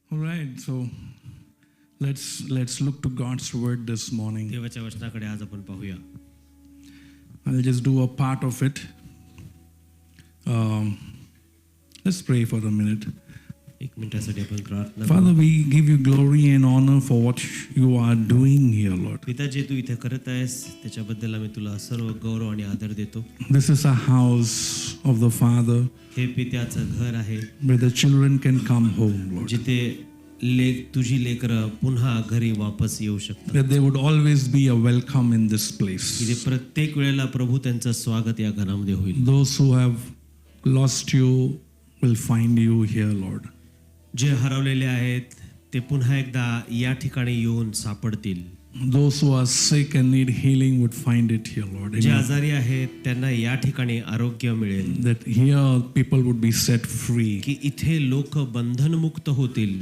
All right, so let's look to God's word this morning. देवाच्या वचनाकडे आज आपण पाहूया. I'll just do a part of it. Let's pray for a minute. एक मिनिटासाठी आपण प्रार्थना Father, we give you glory and honor for what you are doing here, Lord. पिता जे तू इथे करत आहेस त्याच्याबद्दल आम्ही तुला सर्व गौरव आणि आदर देतो. This is a house of the Father हे पित्याचं घर आहे where the children can come home, Lord. जिथे तुझी लेकरं पुन्हा घरी वापस येऊ शकतात. That there would always be a welcome in this place. की प्रत्येक वेळेला प्रभू त्यांचं स्वागत या घरामध्ये होईल. Those who have lost you will find you here, Lord. जे हरवलेले आहेत ते पुन्हा एकदा या ठिकाणी येऊन सापडतील. Those who are sick and need healing would find it here, Lord. जे आजारी आहेत त्यांना या ठिकाणी आरोग्य मिळेल. That here people would be set free. की इथे लोक बंधनमुक्त होतील.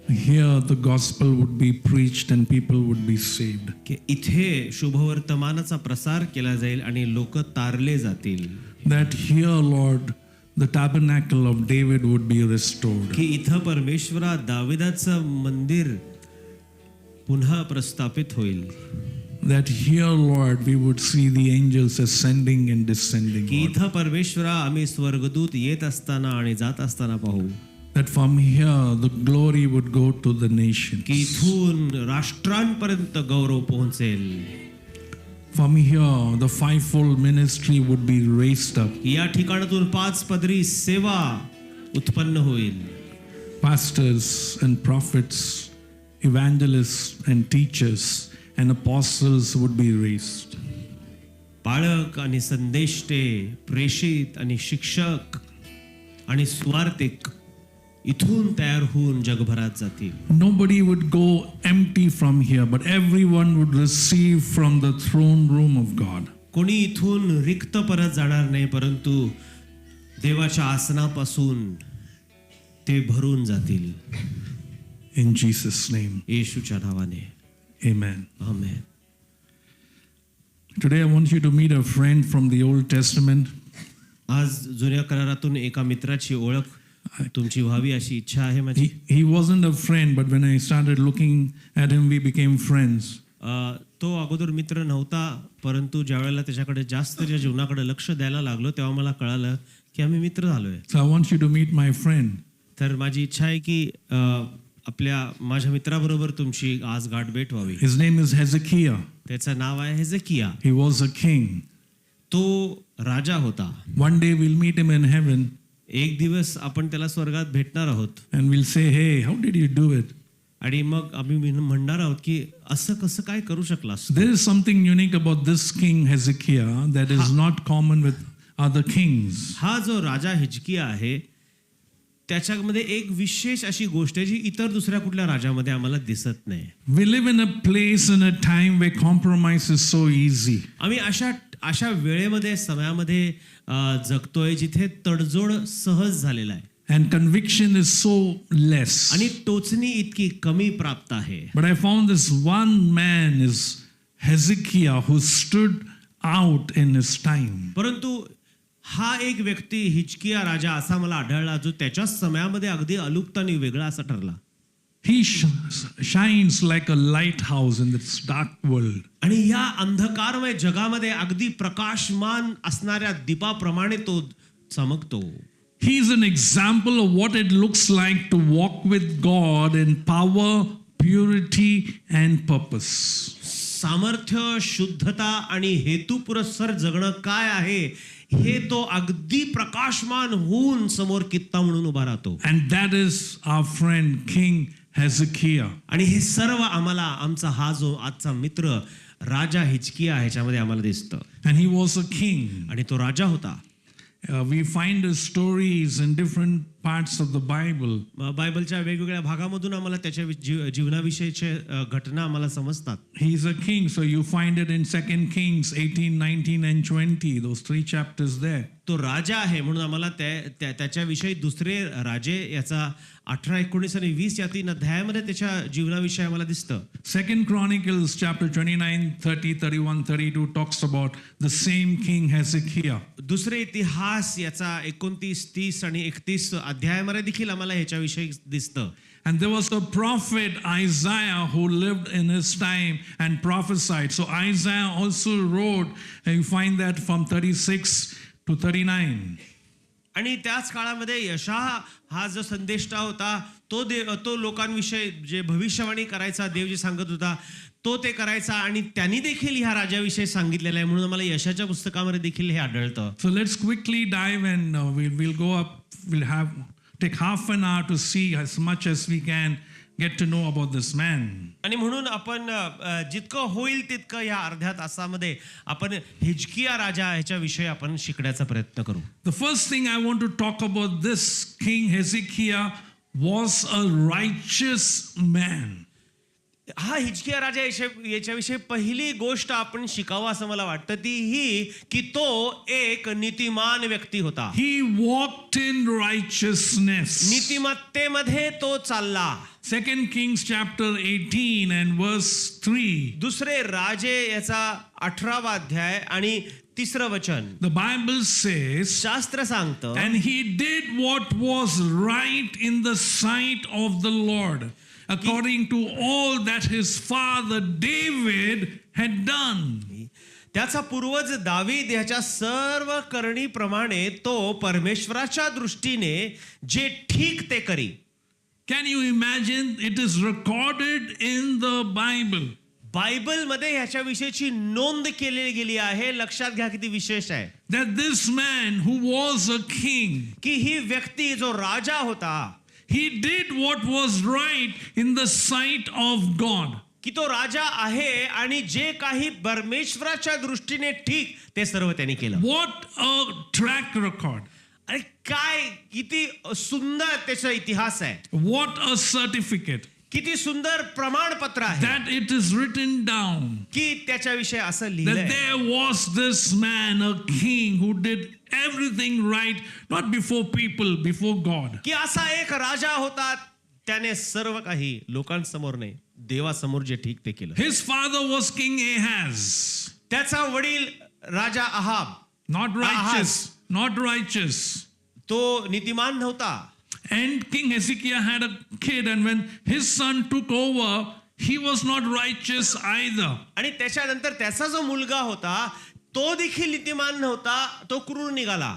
Here the gospel would be preached and people would be saved. की इथे शुभवर्तमानाचा प्रसार केला जाईल आणि लोक तारले जातील. That here, Lord, the tabernacle of David would be restored. की इथं परमेश्वरा दाविदाचं मंदिर पुन्हा प्रस्थापित होईल. That here, Lord, we would see the angels ascending and descending. की Lord. इथं परमेश्वरा आम्ही स्वर्गदूत येत असताना आणि जात असताना पाहू. That from here the glory would go to the nations. की इथून राष्ट्रांपर्यंत गौरव पोहोचेल. From here the fivefold ministry would be raised up. या ठिकाणातून पाच पदरी सेवा उत्पन्न होईल. Pastors and prophets, evangelists and teachers and apostles would be raised. पाळक आणि संदेष्टे, प्रेषित आणि शिक्षक आणि स्वार्थिक इथून तयार होऊन जगभरात जातील. Nobody would go empty from here, but everyone would receive from the throne room of God. कोणी इथून रिक्त परत जाणार नाही, परंतु देवाच्या आसनापासून ते भरून जातील. In Jesus' name, येशूच्या नावाने amen. Amen. Today I want you to meet a friend from the Old Testament. आज जुन्या करारातून एका मित्राची ओळख तुमची व्हावी अशी इच्छा आहे माझी. He wasn't a friend, but when I started looking at him, we became friends. तो अगोदर मित्र नव्हता, परंतु ज्या वेळेला त्याच्याकडे जास्त त्याच्या जीवनाकडे लक्ष द्यायला लागलो तेव्हा मला कळालं की आम्ही मित्र झालोय. So I want you to meet my friend. तर माझी इच्छा आहे की माझ्या मित्राबरोबर तुमची आज गाठभेट व्हावी. His name is Hezekiah. त्याचं नाव आहे हेजेकिया. He was a king. तो राजा होता. One day we'll meet him in heaven एक दिवस आपण त्याला स्वर्गात भेटणार आहोत and we'll say, hey, how did you do it? आणि मग आम्ही म्हणणार आहोत की असं कसं काय करू शकलास. There is something unique about this king Hezekiah that is not common with other kings. हा जो राजा हिजकिया आहे त्याच्यामध्ये एक विशेष अशी गोष्ट आहे जी इतर दुसऱ्या कुठल्या राजामध्ये आम्हाला दिसत नाही. We live in a place in a time where compromise is so easy. आम्ही अशा वेळेमध्ये समयामध्ये जगतोय जिथे तडजोड सहज झालेला आहे. And conviction is so less. आणि टोचणी इतकी कमी प्राप्त आहे. But I found this one man is Hezekiah who stood out in his time. परंतु हा एक व्यक्ती हिजकिया राजा असा मला आढळला जो त्याच्या समयामध्ये अगदी अलुप्त आणि वेगळा असा ठरला. He shines like a lighthouse in this dark world. आणि या अंधकारमय जगामध्ये अगदी प्रकाशमान असणाऱ्या दीपाप्रमाणे तो चमकतो. He is an example of what it looks like to walk with God in power, purity and purpose. सामर्थ्य, शुद्धता आणि हेतुपुरस्सर जगणं काय आहे हे तो अगदी प्रकाशमान होऊन समोर कित्ता म्हणून उभा राहतो. And that is our friend King Hezekiah. आणि हे सर्व आम्हाला आमचा हा जो आजचा मित्र राजा हिजकिया ह्याच्यामध्ये आम्हाला दिसतं. And he was a king. आणि तो राजा होता. We find his stories in different parts of the Bible. बायबलच्या वेगवेगळ्या भागामधून आम्हाला त्याच्या जीवनाविषयीचे घटना आम्हाला समजतात. He's a king, so you find it in 2 Kings 18, 19 and 20, those 3 chapters there. तो राजा आहे म्हणून आम्हाला त्याच्याविषयी दुसरे राजे याचा 18, 19 आणि 20 या 3 अध्यायामध्ये त्याच्या जीवनाविषयी आम्हाला दिसतं. 2 Chronicles chapter 29, 30, 31, 32 talks about the same king Hezekiah. दुसरे इतिहास याचा 29, 30 आणि 31 अध्यायामध्ये देखील आम्हाला ह्याच्याविषयी दिसतं. And there was a prophet Isaiah who lived in his time and prophesied. So Isaiah also wrote, and you find that from 36 to 39. आणि त्याच काळामध्ये यशा हा जो संदेष्टा होता तो लोकांविषयी जे भविष्यवाणी करायचा, देव जे सांगत होता तो ते करायचा, आणि त्यांनी देखील ह्या राजाविषयी सांगितलेलं आहे. म्हणून मला यशाच्या पुस्तकामध्ये देखील हे आढळतं. So let's quickly dive in. We'll go up. We'll take half an hour to see as much as we can get to know about this man. आणि म्हणून आपण जितकं होईल तितकं या अर्ध्या तासामध्ये आपण हिजकिया राजा ह्याच्याविषयी आपण शिकण्याचा प्रयत्न करू. The first thing I want to talk about this King Hezekiah was a righteous man. हा हिजकिया राजा याच्याविषयी पहिली गोष्ट आपण शिकावं असं मला वाटतं ती ही की तो एक नीतिमान व्यक्ती होता. He walked in righteousness. नीतिमत्तेमध्ये तो चालला. 2 Kings chapter 18 and verse 3. दुसरे राजे याचा 18वा अध्याय आणि 3रं वचन. The Bible says, शास्त्र सांगतं, and he did what was right in the sight of the Lord, according to all that his father David had done. त्याचा पूर्वज दावीद ह्याच्या सर्व करणीप्रमाणे तो परमेश्वराच्या दृष्टीने जे ठीक ते करी. Can you imagine? It is recorded in the Bible. बायबलमध्ये ह्याच्याविषयीची नोंद केली गेली आहे. लक्षात घ्या किती विशेष आहे. That this man who was a king, की ही व्यक्ती जो राजा होता, he did what was right in the sight of God. की तो राजा आहे आणि जे काही परमेश्वराच्या दृष्टीने ठीक ते सर्व त्यांनी केलं. What a track record. अरे काय किती सुंदर त्याचा इतिहास आहे. What a certificate. किती सुंदर प्रमाणपत्र आहे. That it is written down. की त्याच्याविषयी असं That लिहिलंय there was this man, a king, who did everything right, not before people, before God. की असा एक राजा होता, त्याने सर्व काही लोकांसमोर नाही, देवासमोर जे ठीक ते केलं. His father was King Ahaz. त्याचा वडील राजा Ahab, Not righteous. Not righteous. तो नीतिमान नव्हता. And King Hezekiah had a kid, and when his son took over, he was not righteous either. आणि त्याच्यानंतर त्याचा जो मुलगा होता तो देखील नीतिमान नव्हता, तो क्रूर निघाला.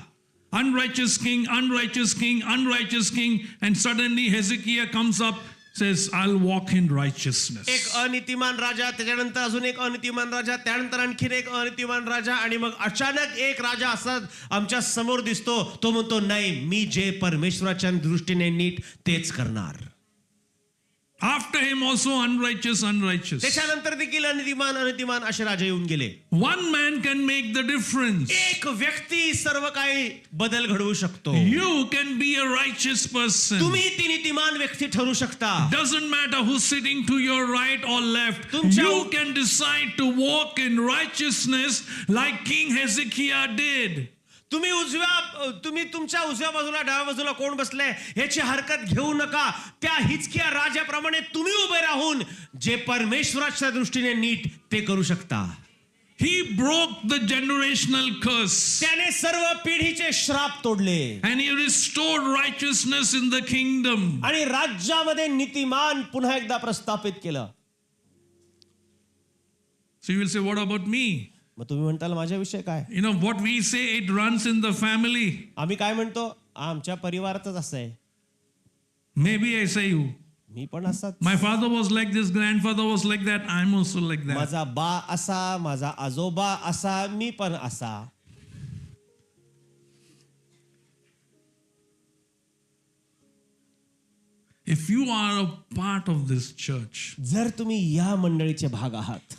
Unrighteous king, unrighteous king, unrighteous king, and suddenly Hezekiah comes up, says, I'll walk in righteousness. एक अनितिमान राजा, त्याच्यानंतर अजून एक अनितिमान राजा, त्यानंतर आणखीन एक अनितिमान राजा, आणि मग अचानक एक राजा असा आमच्या समोर दिसतो. तो म्हणतो नाही, मी जे परमेश्वराच्या दृष्टीने नीट तेच करणार. After him also unrighteous. त्याच्यानंतर देखील अनितिमान असे राजा येऊन गेले. One man can make the difference. एक व्यक्ती सर्व काही बदल घडवू शकतो. You can be a righteous person. तुम्ही ती नीतिमान व्यक्ती ठरू शकता. Doesn't matter who's sitting to your right or left. तुमच्या- You can decide to walk in righteousness like King Hezekiah did. तुम्ही तुमच्या उजव्या बाजूला डाव्या बाजूला कोण बसलंय ह्याची हरकत घेऊ नका. त्या हिजकिया राजाप्रमाणे तुम्ही उभे राहून जे परमेश्वराच्या दृष्टीने नीट ते करू शकता. He broke the generational curse. त्याने सर्व पिढीचे श्राप तोडले And he restored righteousness in the kingdom. आणि राज्यामध्ये नीतिमान पुन्हा एकदा प्रस्थापित केलं. So you will say, what about me? मग तुम्ही म्हणताल माझ्याविषयी काय? You know what we say, it runs in the family. आम्ही काय म्हणतो, आमच्या परिवारातच असं आहे. Maybe I say you. मी पण असाच. My father was like this, grandfather was like that, I'm also like that. माझा बा असा, माझा आजोबा असा, मी पण असा. If you are a part of this church जर तुम्ही या मंडळीचे भाग आहात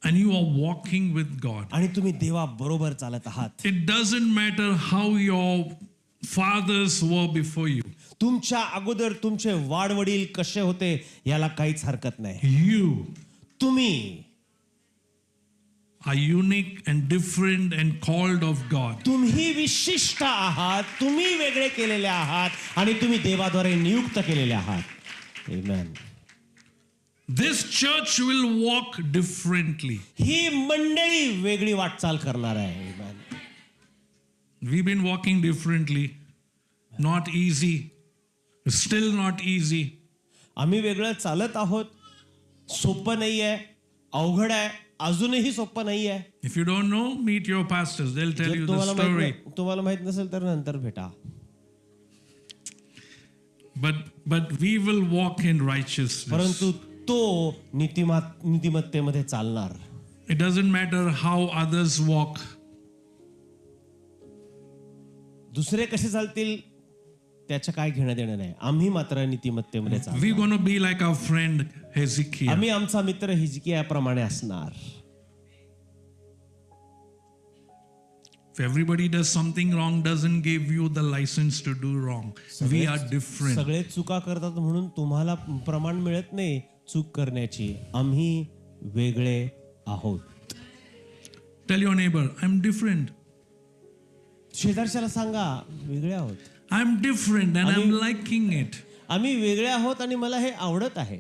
and you are walking with God, आणि तुम्ही देवा बरोबर चालत आहात, it doesn't matter how your fathers were before you. तुमच्या अगोदर तुमचे वाडवडील कसे होते याला काहीच हरकत नाही. You तुम्ही are unique and different and called of God. तुम्ही विशिष्ट आहात, तुम्ही वेगळे केलेले आहात आणि तुम्ही देवाद्वारे नियुक्त केलेले आहात. Amen. This church will walk differently. ही मंडळी वेगळी वाटचाल करणार आहे. Amen. We've been walking differently. Not easy. Still not easy. आम्ही वेगळं चालत आहोत. सोपं नाही आहे, अवघड आहे, अजूनही सोपं नाही आहे. If you don't know, meet your pastors. They'll tell you the story. तुम्हाला माहित नसेल तर नंतर भेटा. But we will walk in righteousness. परंतु तो नीतिमत्तेमध्ये चालणार. It doesn't matter how others walk. दुसरे कसे चालतील त्याचं काय घेणं देणं नाही. आम्ही मात्र नीतिमत्तेमध्ये चालणार. We're going to be like our friend Hezekiah. आम्ही आमचा मित्र हिजकियाप्रमाणे असणार. If everybody does something wrong, doesn't give you the license to do wrong. We are different. सगळे चुका करतात म्हणून तुम्हाला प्रमाण मिळत नाही चूक करण्याची. आम्ही वेगळे आहोत. Tell your neighbor, I'm different. शेजारच्याला सांगा वेगळे आहोत. I'm different and I'm liking it. आम्ही वेगळे आहोत आणि मला हे आवडत आहे.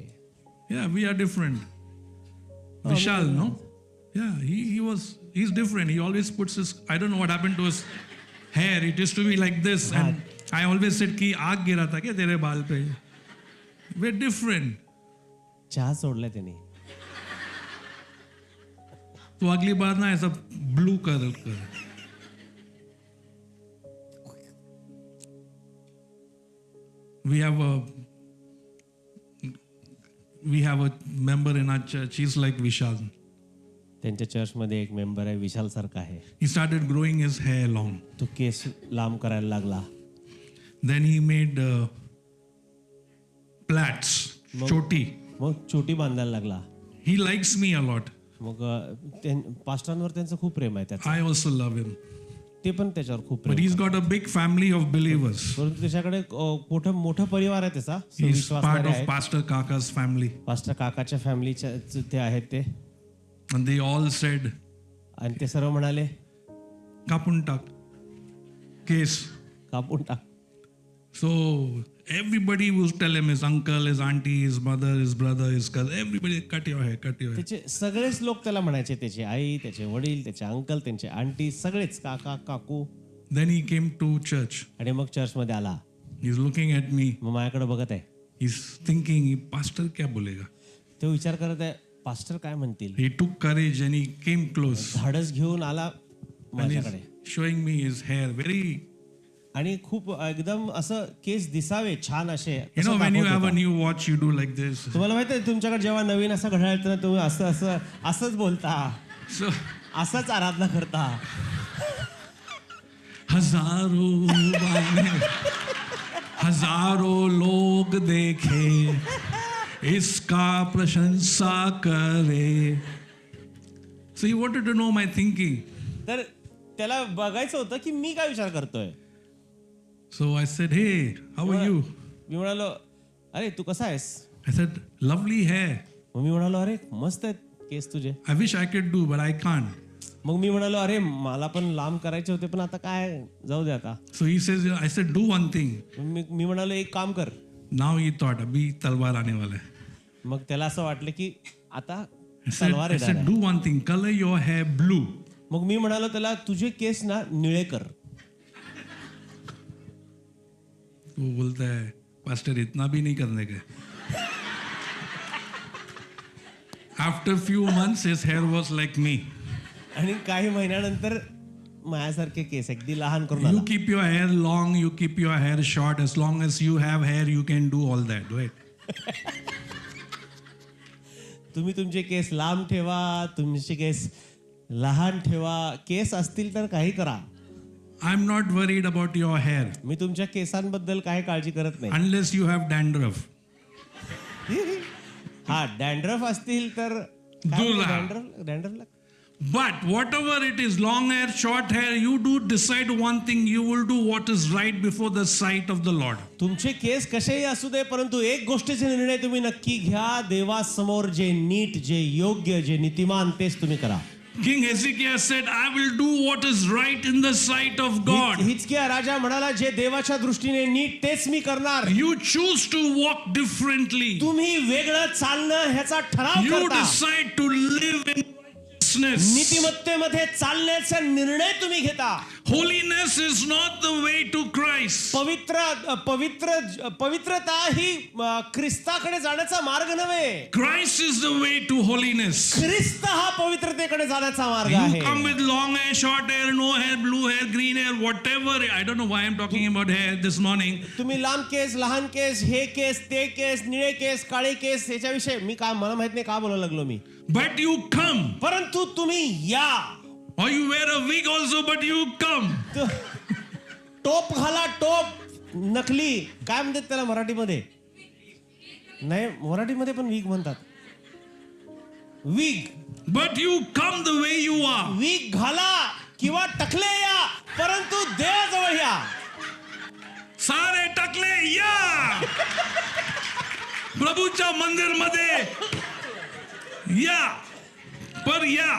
Yeah, we are different. Vishal, no? Yeah, he's different. He always puts his, I don't know what happened to his hair. It used to be like this. And I always said कि आग गिरा था क्या तेरे बाल पे? We're different. चहा सोडला त्याने. तो अगली बार ना ऐसा ब्लू कर. We have a member in our church. He's like Vishal. त्यांच्या चर्चमध्ये एक मेंबर आहे विशाल सारखा आहे. He started growing his hair long. तो केस लांब करायला लागला. Then he made plaits, choti. मग छोटी बांधायला लागला. He likes me a lot. मग पास्टरांवर त्यांचं खूप प्रेम आहे त्याचं. I also love him. ते पण त्याच्यावर खूप But Prem. he's got a big family of believers. परंतु त्याच्याकडे मोठा परिवार आहे त्याचा. He's विश्वासणारे part of आहेत. Pastor Kaka's family. पास्टर काकाच्या फॅमिलीच्या ते आहेत ते. And they all said, आणि ते सर्व म्हणाले Kapun tak. Case. कापून टाक. So everybody will tell him, his uncle, his auntie, his mother, his brother, his cousin, everybody, cut your hair, cut your hair. त्याचे सगळेच लोक त्याला म्हणायचे. त्याची आई, त्याचे वडील, त्याचे अंकल, त्यांचे आंटी, सगळेच काका काकू. Then he came to church. आणि मग चर्चमध्ये आला. He's looking at me. मग माझ्याकडे बघत आहे. He's thinking, pastor क्या बोलेगा? तो विचार करत आहे पास्टर काय म्हणतील. He took courage and he came close. धाडस घेऊन आला And माझ्याकडे. he's showing me his hair very. आणि खूप एकदम असं केस दिसावे छान असे. You know, when you have a new watch, you do like this. तुम्हाला माहिती आहे तुमच्याकडे जेव्हा नवीन असं घड्याळ येतं ना तुम्ही असंच बोलता, So असंच आराधना करता. हजारों लोग देखे इसका प्रशंसा करे. So he wanted to know my thinking. तर त्याला बघायचं होतं की मी काय विचार करतोय. So I said, hey, how are you? मी म्हणालो अरे तू कसा आहेस. I said, lovely hair. मग मी म्हणालो अरे मस्त आहेत केस तुझे. I wish I could do, but I can't. मग मी म्हणालो अरे मला पण लांब करायचे होते पण आता काय जाऊ दे आता. So he says, I said, do one thing. मी म्हणालो एक काम कर. Now he thought, अभी तलवार आने वाला है. मग त्याला असं वाटलं की आता I said, do one thing, color your hair blue. मग मी म्हणालो त्याला तुझे केस ना निळे कर. वो बोलता है पास्टर इतना भी नहीं करने का. After few months his hair was like me. आणि काही महिन्यानंतर माझ्यासारखे केस अगदी लहान करून आला. You keep your hair long, you keep your hair short. As long as you have hair, you can do all that, right? तुम्ही तुमचे केस लांब ठेवा, तुमचे केस लहान ठेवा, केस असतील तर काही करा. I'm not worried about your hair मी तुमच्या केसांबद्दल काही काळजी करत नाही. unless you have dandruff. हा डॅन्ड्रफ असतील तर दुला. Dandruff But whatever it is, long hair, short hair, you do decide one thing, you will do what is right before the sight of the Lord. तुमचे केस कसेही असू दे परंतु एक गोष्टीचे निर्णय तुम्ही नक्की घ्या. देवासमोर जे नीट, जे योग्य, जे नीतिमान तेच तुम्ही करा. King Hezekiah said, I will do what is right in the sight of God. Hezekiah राजा म्हणाला जे देवाच्या दृष्टीने नीट तेच मी करणार. You choose to walk differently. तुम्ही वेगळं चालणं ह्याचा ठराव You करता. decide to live in righteousness. नीतिमत्तेमध्ये चालण्याचा निर्णय तुम्ही घेता. Holiness is not the way to Christ. Christ. पवित्रता ही ख्रिस्ताकडे जाण्याचा मार्ग नव्हे. Christ is the way to holiness. ख्रिस्त हा पवित्रतेकडे जाण्याचा मार्ग You आहे. come with long hair, short hair, no hair, blue hair, green hair, whatever. I don't know why I'm talking about hair this morning. तुम्ही लांब केस, लहान केस, हे केस, ते केस, निळे केस, काळे केस याच्याविषयी मला माहित नाही का बोलायला लागलो मी. But you come. परंतु तुम्ही या. Or you wear a wig also, but you come. टोप घाला, टोप. नकली काय म्हणतात त्याला मराठीमध्ये? नाही, मराठीमध्ये पण विग म्हणतात. Wig. But you come the way you are. Wig घाला किंवा टकले या, परंतु देवाजवळ या. सारे टकले या. प्रभूच्या मंदिर मध्ये या. पर या.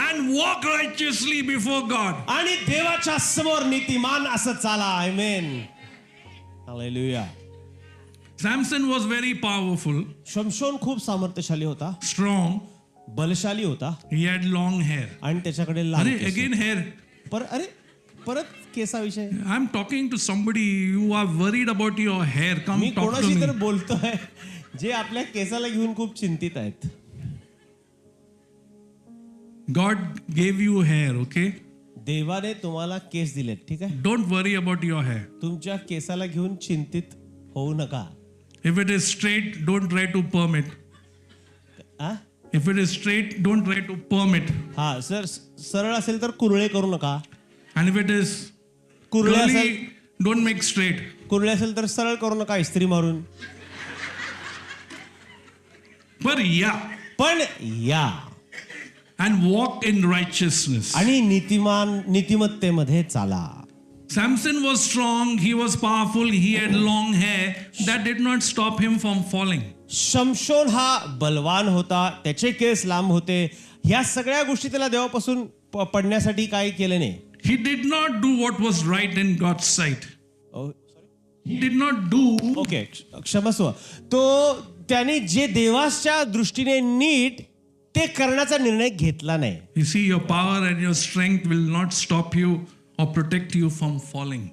And walk righteously before God. आणि देवाच्या समोर नीतिमान असं चाला. Amen. Hallelujah. Samson was very powerful, शमशोन खूप सामर्थ्यशाली होता, strong. बलशाली होता He had long hair. आणि त्याच्याकडे लांब अरे केस again hair. होते. परत केसाविषयी I'm talking to somebody. You are worried about your hair. Come me talk to कोणाशी तर me. बोलतोय जे आपल्या केसाला घेऊन खूप चिंतित आहेत. God gave you hair, okay? देवाने तुम्हाला केस दिलेत, ठीक आहे. Don't worry about your hair. तुमच्या केसाला घेऊन चिंतित होऊ नका. If it is straight, don't try to perm it. आ? If it is straight, don't try to perm it. हा सर, सरळ असेल तर कुरळे करू नका. And if it is कुरळे असेल curly, don't make straight. कुरळे असेल तर सरळ करू नका इस्त्री मारून. But yeah, पण या and walk in righteousness. आणि नीतिमत्तेमध्ये चाला. Samson was strong, he was powerful, he had long hair. That did not stop him from falling. शमशोन हा बलवान होता, त्याचे केस लांब होते. ह्या सगळ्या गोष्टी त्याला देवापासून पडण्यासाठी काही केले नाही. He did not do what was right in God's sight. He did not do. Okay, क्षमस्व. तो त्याने जे देवाच्या दृष्टीने नीट ते करण्याचा निर्णय घेतला नाही. You see, your power and your strength will not stop you or protect you from falling.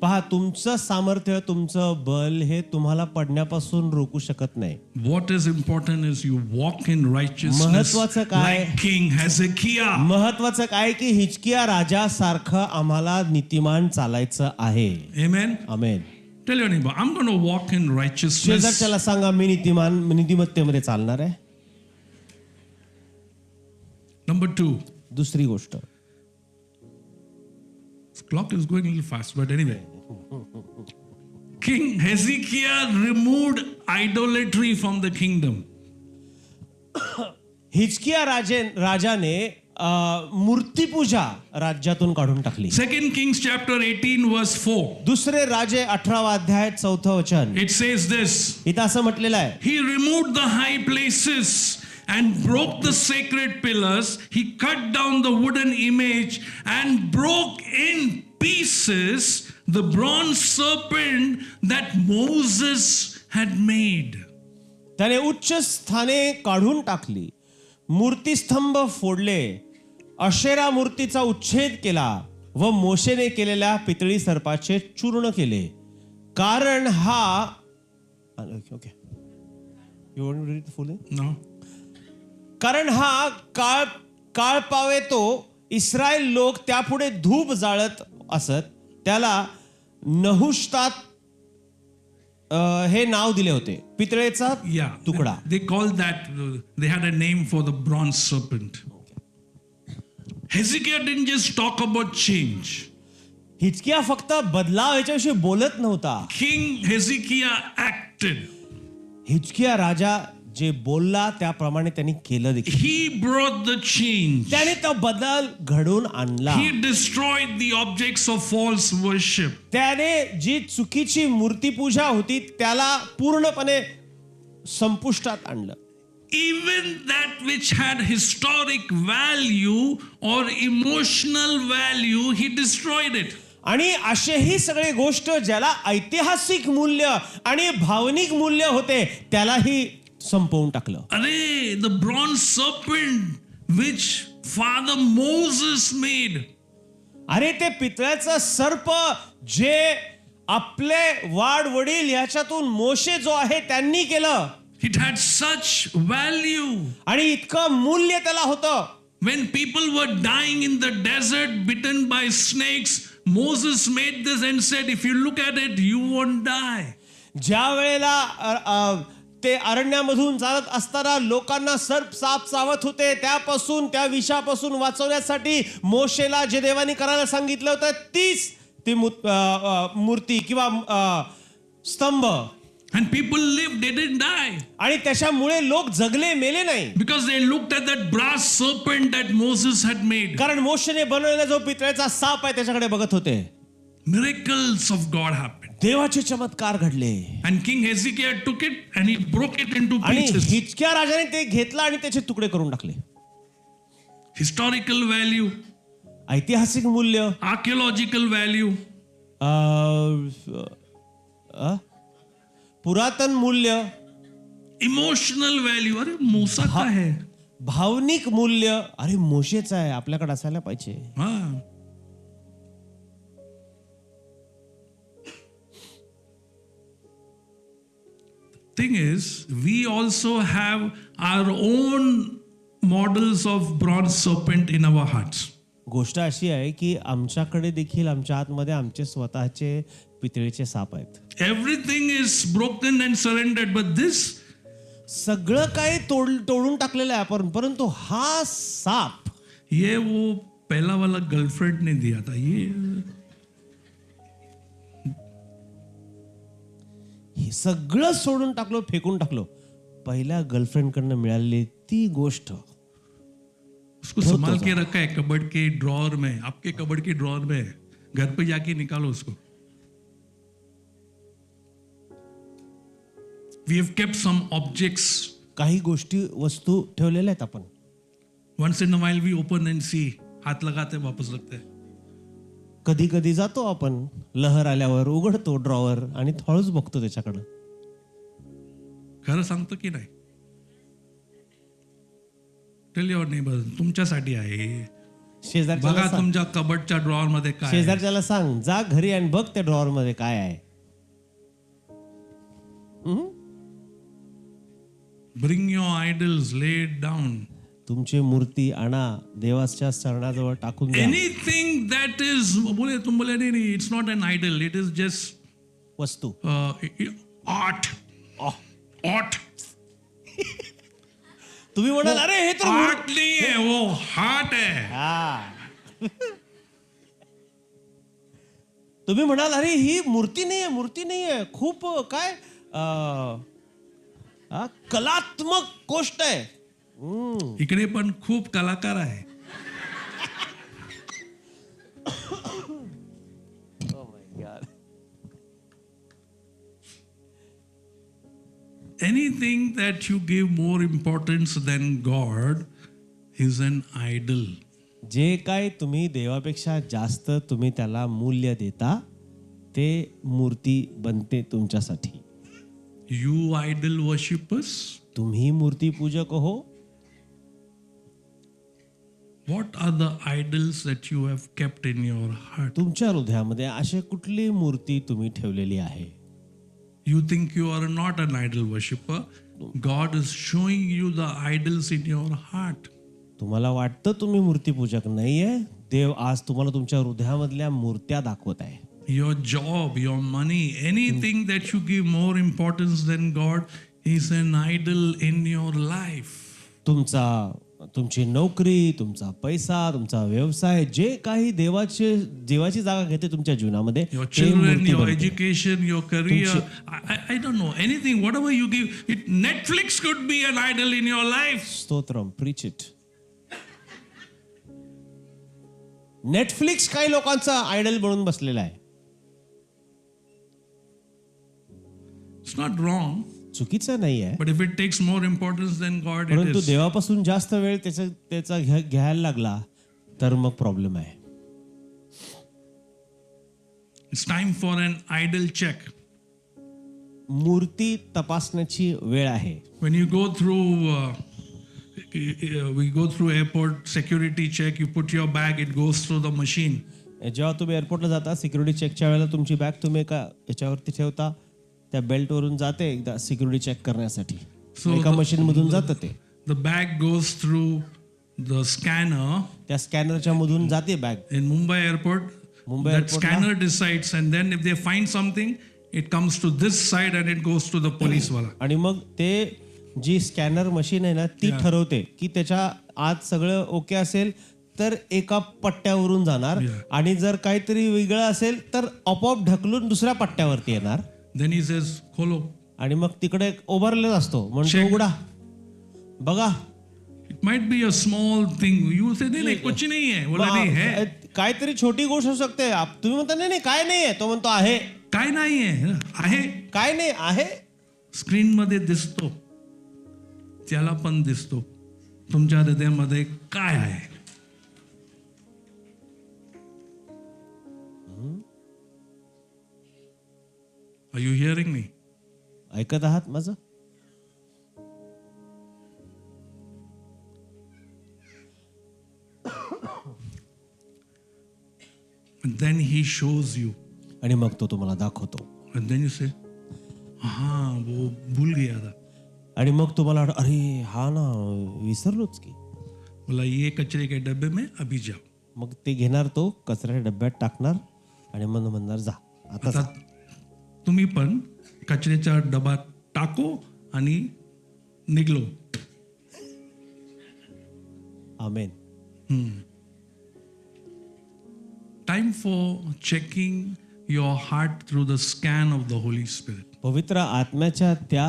पहा, तुमचं सामर्थ्य, तुमचं बल हे तुम्हाला पडण्यापासून रोखू शकत नाही. What is important is you walk in righteousness महत्वाचं काय? like King Hezekiah. महत्वाचं काय की हिजकिया राजा सारखं आम्हाला नीतिमान चालायचं आहे. Amen. Amen. Tell your neighbor, I'm going to walk in righteousness. शेजारच्याला सांगा, मी नीतिमत्तेमध्ये चालणार आहे. Number 2. दुसरी गोष्ट, This clock is going a little fast, but anyway. King Hezekiah removed idolatry from the kingdom. Hezekiah राजाने मूर्तिपूजा राज्यातून काढून टाकली. 2 Kings chapter 18 verse 4. दुसरे राजे 18 अध्याय 4 वचन. It says this. इथं असं म्हटलेलं आहे, He removed the high places and broke the sacred pillars. He cut down the wooden image and broke in pieces the bronze serpent that Moses had made. त्याने उच्च स्थाने काढून टाकली, मूर्तिस्तंभ फोडले, अशेरा मूर्तीचा उच्छेद केला व मोशेने केलेल्या पितळी सर्पाचे चूर्ण केले. कारण हा okay, you want to read the full? No. कारण हा काळ पावे तो इस्रायल लोक त्यापुढे धूप जाळत असत, त्याला नहुष्तात हे नाव दिले होते, पितळेचा Yeah. तुकडा. They called that, they had a name for the bronze serpent. Hezekiah didn't just talk about change. Hezekiah फक्त बदलाव याच्याविषयी बोलत नव्हता. King Hezekiah acted. हिजकिया राजा जे बोलला त्याप्रमाणे त्यांनी केलं देखील. He brought the change. त्याने तो बदल घडून आणला. He destroyed the objects of false worship. त्याने जी चुकीची मूर्तिपूजा होती त्याला पूर्णपणे संपुष्टात आणलं. Even that which had historic value or emotional value, he destroyed it. आणि असेही सगळे गोष्ट ज्याला ऐतिहासिक मूल्य आणि भावनिक मूल्य होते त्यालाही संपवून टाकलं. Arey, the bronze serpent which Father Moses made. अरे ते पितळ्याचं सर्प जे आपले वाड वडील ह्याच्यातून मोशे जो आहे त्यांनी केलं, it had such value. आणि इतकं मूल्य त्याला होतं. When people were dying in the desert, bitten by snakes, Moses made this and said, if you look at it, you won't die. ज्या वेळेला ते अरण्यामधून चालत असताना लोकांना सर्प साप चावत होते, त्यापासून त्या विषापासून वाचवण्यासाठी मोशेला जे देवानी करायला सांगितलं होतं तीच ती मूर्ती किंवा स्तंभ. And people lived, they didn't die. आणि त्याच्यामुळे लोक जगले, मेले नाही. Because they looked at that brass serpent that Moses had made. कारण मोशेने बनवलेला जो पितळेचा साप आहे त्याच्याकडे बघत होते. Miracles of God happened. देवाचे चमत्कार घडले. And King Hezekiah took it and he broke it into आणि pieces. हिजकिया राजाने ते घेतलं आणि त्याचे तुकडे करून टाकले. Historical value, ऐतिहासिक मूल्य, archaeological value, पुरातन मूल्य, emotional value. अरे मोसा का है? भावनिक मूल्य. अरे मोशेचा आहे, आपल्याकडे असायला पाहिजे. हाँ. Thing is, we also have our own models of bronze serpent in our hearts. गोष्ट अशी आहे की आमच्याकडे देखील आमच्या आतमध्ये आमचे स्वतःचे पितळेचे साप आहेत. Everything is broken and surrendered, but this, सगळं काही तोडून टाकलेलं आहे आपण, परंतु हा साप, ये वो पहला वाला गर्लफ्रेंड ने दिया था. ये हे सगळं सोडून टाकलो, फेकून टाकलो. पहिल्या गर्लफ्रेंड कडनं मिळालेली ती गोष्ट उसको संभाल के रखा है कबर्ड के ड्रॉअर में, आपके कबर्ड के ड्रॉअर में. घर पे जाके निकालो उसको. We have kept some objects. काही गोष्टी वस्तू ठेवलेल्या आहेत आपण. Once in a while we open and see. हाथ लगाते वापस रखते हैं. कधी कधी जातो आपण लहर आल्यावर, उघडतो ड्रॉवर आणि थोडंच बघतो त्याच्याकडं. खरं सांगतो की नाही? टेल युअर नेबर, तुमच्यासाठी आहे. बघा तुमच्या कबर्डच्या ड्रॉअर मध्ये काय आहे. शेजारच्याला सांग, जा घरी आणि बघ त्या ड्रॉवर मध्ये काय आहे. Bring your idols, lay it down. तुमची मूर्ती आणा, देवाच्या चरणाजवळ टाकून द्या. Anything that is, तुम बोले नहीं, it's not an idol, it is just वस्तू, art. Art. तुम्ही म्हणाल अरे हे तर आर्ट नहीं है, वो हार्ट है. तुम्ही म्हणाल अरे ही मूर्ती नाहीये, मूर्ती नाहीये, खूप काय कलात्मक गोष्ट आहे. इकडे पण खूप कलाकार आहे. Anything that you give more importance than God is an idol. जे काय तुम्ही देवापेक्षा जास्त तुम्ही त्याला मूल्य देता ते मूर्ती बनते तुमच्यासाठी. You idol worshippers, तुम्ही मूर्ती पूजक हो. what are the idols that you have kept in your heart? तुमच्या हृदयामध्ये अशी कुठली मूर्ती तुम्ही ठेवलेली आहे? You think you are not an idol worshipper. God is showing you the idols in your heart. तुम्हाला वाटतं तुम्ही मूर्तीपूजक नाहीये, देव आज तुम्हाला तुमच्या हृदयामधल्या मूर्त्या दाखवत आहे. Your job, your money, anything that you give more importance than God is an idol in your life. तुमची नोकरी, तुमचा पैसा, तुमचा व्यवसाय, जे काही देवाची जागा घेते तुमच्या जीवनामध्ये, Your children, your education, your career, I don't know, anything, whatever you give, Netflix could be an idol in your life. Stotram, preach it. Netflix काही लोकांचा आयडल बनून बसलेला आहे. It's not wrong. चुकीचं नाही आहे, But if it takes more importance than God, it परंतु is. देवापासून जास्त वेळ त्याचा घ्यायला लागला तर मग प्रॉब्लेम आहे. It's time for an idol check. मूर्ती तपासण्याची वेळ आहे. When you go through, we go through airport security check, you put your bag, it goes through the machine. जेव्हा तुम्ही एअरपोर्टला जाता सिक्युरिटी चेकच्या वेळेला तुमची बॅग तुम्ही एका याच्यावरती ठेवता, त्या बेल्टवरून जाते एकदा सिक्युरिटी चेक करण्यासाठी. एका मशीनमधून जातं ते. The bag goes through the scanner त्या स्कॅनरच्या मधून जाते bag. in Mumbai airport. Mumbai That airport scanner decides, and then if they find something, it comes to this side and it goes to the police wala. आणि मग ते जी scanner machine आहे ना ती ठरवते की त्याच्या आत सगळं ओके असेल तर एका पट्ट्यावरून जाणार, आणि जर काहीतरी वेगळं असेल तर आपोआप ढकलून दुसऱ्या पट्ट्यावरती येणार. Then he says, "Kholo." आणि मग तिकडे उभारलेला असतो म्हणजे Check. उघडा बघा. It might be a small thing. You say, "नहीं नहीं कुछ नहीं है." बोला नहीं है. काहीतरी छोटी गोष्ट असू शकते. तुम्ही म्हणता नाही नाही काय नाहीये, तो म्हणतो आहे. काय नाही आहे. काय नाही आहे. स्क्रीन मध्ये दिसतो, त्याला पण दिसतो तुमच्या हृदयामध्ये काय आहे. Are you hearing me? ऐकत आहात माझं? And then he shows you. आणि मग तो तुम्हाला दाखवतो. And then you say, हाँ वो भूल गया था. आणि मग तुम्हाला अरे हा ना विसरलोच की. बोला ये कचरे के डब्बे में अभी जाओ. मग ते घेणार, तो कचऱ्याच्या डब्यात टाकणार आणि मग म्हणणार जा आता आता तुम्ही पण कचऱ्याचा डबा टाको आणि निघलो. आमेन. Time for checking your heart through the scan of the Holy Spirit. पवित्र आत्म्याच्या त्या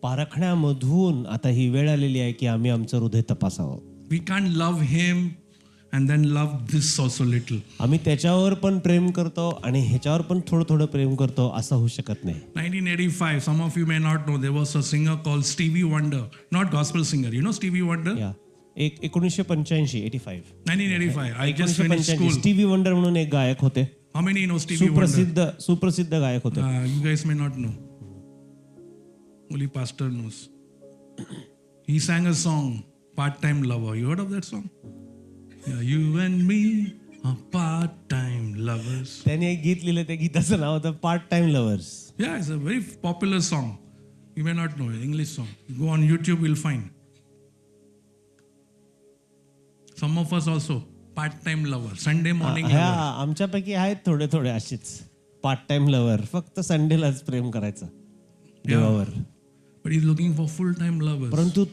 पारखण्यामधून आता ही वेळ आलेली आहे की आम्ही आमचं हृदय तपासावं. We can't love him and then love this also little. आम्ही त्याच्यावर पण प्रेम करतो आणि ह्याच्यावर पण थोडं थोडं प्रेम करतो असं होऊ शकत नाही. 1985, some of you may not know, there was a singer called Stevie Wonder, not gospel singer. You know Stevie Wonder? या 1985 1985. I just finished school. Stevie Wonder म्हणून एक गायक होते. How many know Stevie Wonder? सुप्रसिद्ध गायक होते. You guys may not know. Only pastor knows. He sang a song, Part-Time Lover. You heard of that song? Yeah, you and me are part-time lovers. त्यांनी एक गीत लिहिलं, त्या गीताचं नाव होतं part time lovers. Yeah, it's a very popular song. You may not know it, English song. You go on YouTube, you'll find. Some of us also, part-time lover. Sunday morning ह्या lover. आमच्यापैकी आहेत थोडे थोडे अशीच part time lover. फक्त संडेलाच प्रेम करायचं देवावर. But he's looking for full-time lovers. परंतु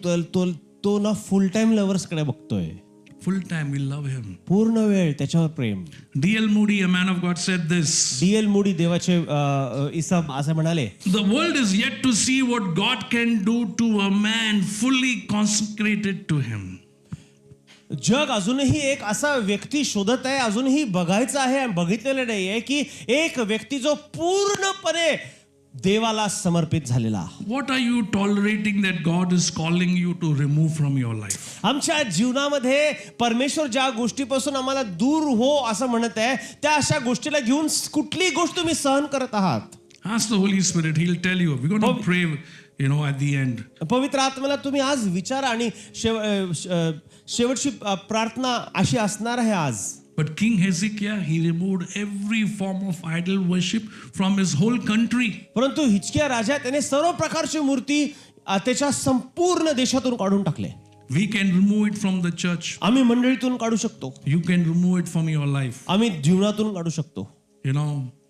तो ना फुल टाइम लव्हर्स कडे बघतोय. Full-time, we love him. पूर्ण वेळ त्याच्यावर प्रेम. D.L. Moody, a man of God, said this. D.L. Moody देवाचे इसम असं म्हणाले, The world is yet to see what God can do to a man fully consecrated to him. जग अजूनही एक असा व्यक्ती शोधत आहे, अजूनही बघायचं आहे, बघितलेलं नाही आहे की एक व्यक्ती जो पूर्णपणे देवाला समर्पित झालेला. What are you tolerating that God is calling you to remove from your life? आमच्या जीवनामध्ये परमेश्वर ज्या गोष्टीपासून आम्हाला दूर हो असं म्हणत आहे, त्या अशा गोष्टीला घेऊन कुठली गोष्ट तुम्ही सहन करत आहात? Ask the Holy Spirit. He'll tell you. We're going to pray, at the end. पवित्र आत्म्याला तुम्ही आज विचारा आणि शेवटची प्रार्थना अशी असणार आहे आज. But King Hezekiah, he removed every form of idol worship from his whole country. परंतु हिजकिया राजा त्याने सर्व प्रकारची मूर्ती त्याच्या संपूर्ण देशातून काढून टाकले. We can remove it from the church. आम्ही मंडळीतून काढू शकतो. You can remove it from your life. आम्ही जीवनातून काढू शकतो.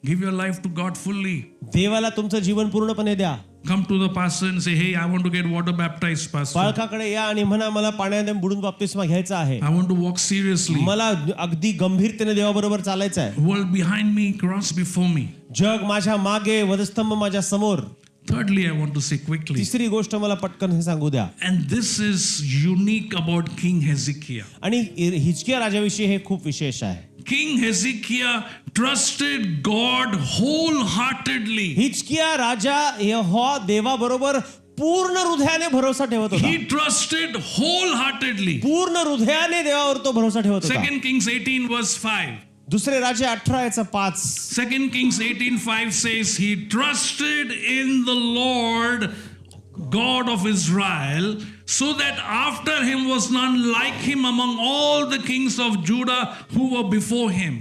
Give your life to God fully. देवाला तुमचं जीवन पूर्णपणे द्या. Come to the pastor and say, hey, I want to get water baptized, pastor. पालकाकडे या आणि म्हणा मला पाण्याने बुडून बाप्तिस्मा घ्यायचा आहे. I want to walk seriously. मला अगदी गंभीरतेने देवाबरोबर चालायचं आहे. World behind me, cross before me. जग माझ्या मागे, वधस्तंभ माझ्या समोर. Thirdly, I want to say quickly. तिसरी गोष्ट मला पटकन हे सांगू द्या. And this is unique about King Hezekiah. आणि हिजकिया राजाविषयी हे खूप विशेष आहे. King Hezekiah trusted God wholeheartedly. Hezekiah राजा यहोवा देवाबरोबर पूर्ण हृदयाने भरोसा ठेवत होता. He trusted wholeheartedly. पूर्ण हृदयाने देवावर तो भरोसा ठेवत होता. 2 Kings 18 verse 5. दुसरे राजे 18:5. 2 Kings 18:5 says he trusted in the Lord God of Israel, so that after him was none like him among all the kings of Judah who were before him.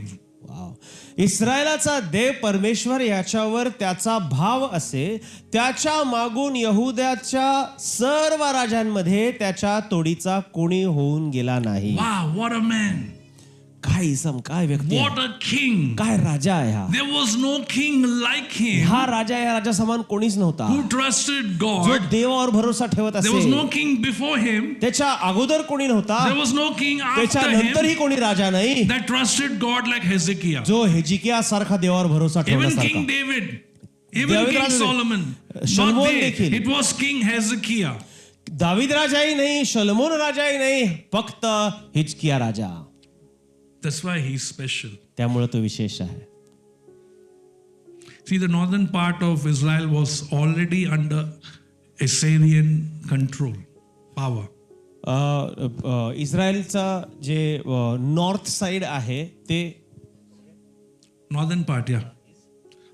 इस्रायलाचा देव परमेश्वर याच्यावर त्याचा भाव असे, त्याच्या मागून यहुद्याच्या सर्व राजांमध्ये त्याच्या तोडीचा कोणी होऊन गेला नाही. Wow, what a man. काय इसम, काय व्यक्ती आहे. What a king. काय राजा आहे हा. There was no king like him हा राजा, या राजा समान कोणीच नव्हता who trusted जो God. देवावर भरोसा ठेवत There was असे. no king before him. त्याच्या अगोदर कोणी नव्हता, There was no king त्याच्या after him नंतरही कोणी राजा नाही that trusted God like Hezekiah. जो हेजिकिया सारखा देवावर भरोसा Even ठेवण्यासारखा. King David, even David King Raja- Solomon, not शलोमोन they. देखील. It was King Hezekiah. दावीद राजाही नाही, शलोमोन राजाही नाही, फक्त हिजकिया राजा. That's why he's special. त्यामुळे तो विशेष आहे. See, the northern part of Israel was already under Assyrian control, power. इस्रायलचा जे नॉर्थ साइड आहे ते Northern part, yeah,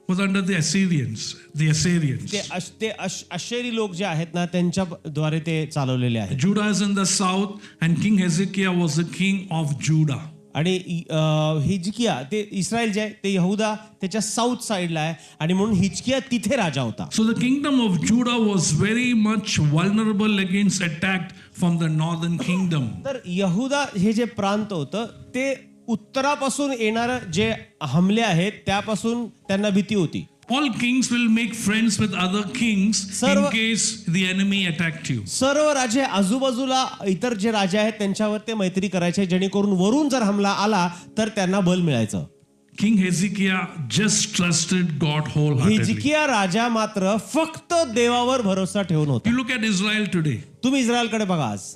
was under the Assyrians. The Assyrians. ते आशेरी लोक जे आहेत ना त्यांच्या द्वारे ते चालवलेले आहेत. Judah is in the south, and King Hezekiah was the king of Judah. आणि हिजकिया ते इस्रायल जे आहे ते यहुदा त्याच्या साऊथ साइडला आहे आणि म्हणून हिजकिया तिथे राजा होता. So the kingdom of Judah was very much vulnerable against attack from the northern kingdom. तर यहुदा हे जे प्रांत होतं ते उत्तरापासून येणारे जे हमले आहेत त्यापासून त्यांना भीती होती. All kings will make friends with other kings in case the enemy attacked you. सर्व राजे आजूबाजूला इतर जे राजे आहेत त्यांच्यावर ते मैत्री करायचे जेणेकरून वरून जर हमला आला तर त्यांना बल मिळायचं. King Hezekiah just trusted God wholeheartedly. Hezekiah राजा मात्र फक्त देवावर भरोसा ठेवून होता. You look at Israel today. तुम्ही इस्रायलकडे बघा आज.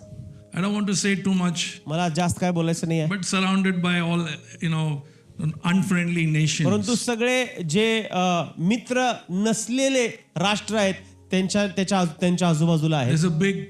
I don't want to say too much, मला जास्त काय बोलायचं नाही आहे, but surrounded by all, unfriendly nations. परंतु सगळे जे मित्र नसलेले राष्ट्र आहेत त्यांच्या आजूबाजूला आहेत. There's a big